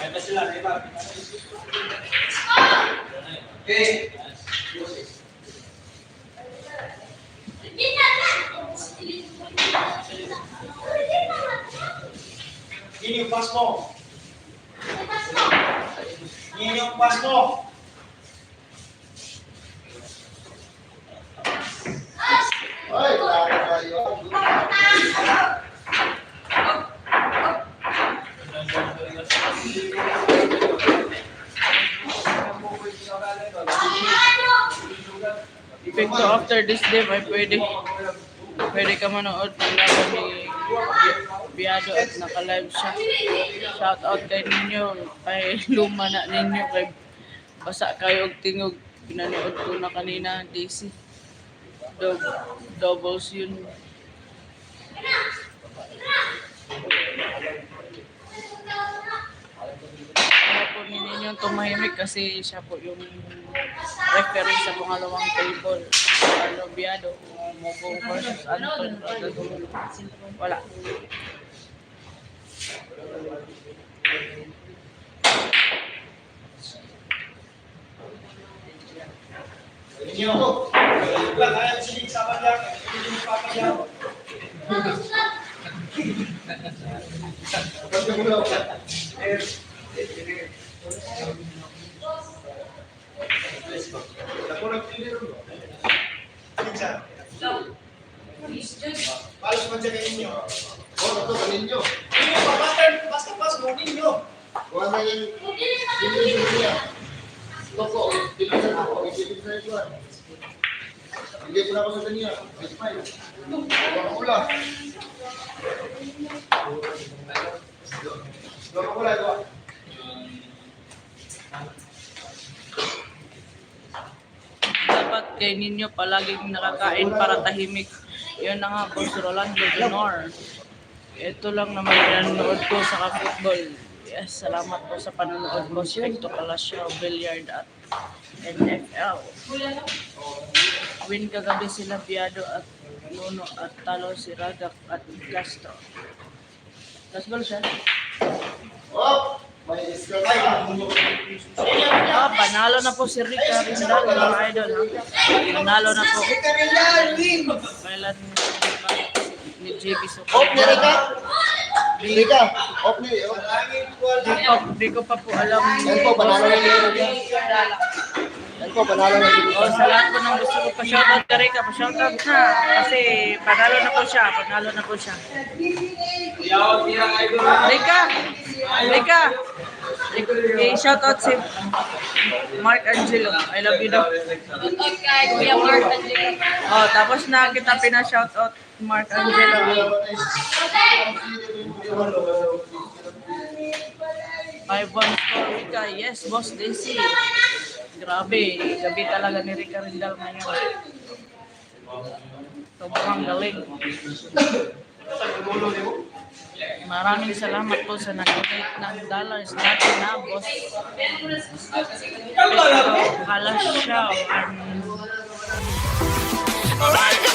May pa sila, di ba? Okay. Yun yung pass mo. Yun yung pass mo. Ay, tama tayo. Epekto after this game ay pwede ka manood ng laban ni Biado at naka-live siya. Shout out kay ninyo, kay luma na ninyo, kay basa kayo og tingog. Pinanood ko na kanina, DC. Doubles yun. Kaya po ninyo tumahimik kasi siya po yung referee sa pangalawang table. Carlo Biado, Mogo versus Anton. Wala. Inyo. Lang, kaya sinig sa kanya. Hindi mo papagyan. Basta mo lang. Ako nagpili rin mo. Sinig Palos man siya kayo ninyo. Oh, ito, kaninyo. Inyo, basta pas mo ninyo. Kuha na yung biling niya. Ito po, biling sa ako. Biling sa ito. Hindi ko na ako sa kanya. May smile. Huwag ko lang. Huwag ko lang ito. Dapat kay ninyo palaging nakakain para tahimik. Yun na nga po si Rolando Jr. Ito lang naman pinanood ko sa football. Yes, salamat po sa panonood mo. Hector Palacio, Billiard at NFL. Win kagabi sila Biado at Nuno at talo si Ragak at Castro. Last goal siya. Oh, may iska tayo. Panalo na po si Rica Rindal, mga idol. Ha? Panalo na po. Kailan ni JB Soto. Off ni Rika. Rika, off ni. Di ko pa po alam. Yan po, panalo na yun. Yan po, panalo na yun. Sa lahat po ng gusto ko pa-shoutout ka Rica, pa-shoutout na. Kasi panalo na po siya, panalo na po siya. Yaw, tirang idol. Rica! I-shoutout si Mark Angelo. I love you daw. Oh, tapos na kita pina-shoutout Mark Angelo. 5-1 score, Rika. Yes, Boss Daisy. Grabe, gabi talaga ni Rika Rindal ngayon. Sobrang galing. Maraming salamat po sa nag-donate ng dollars natin na, Boss. Hala siya. Alright,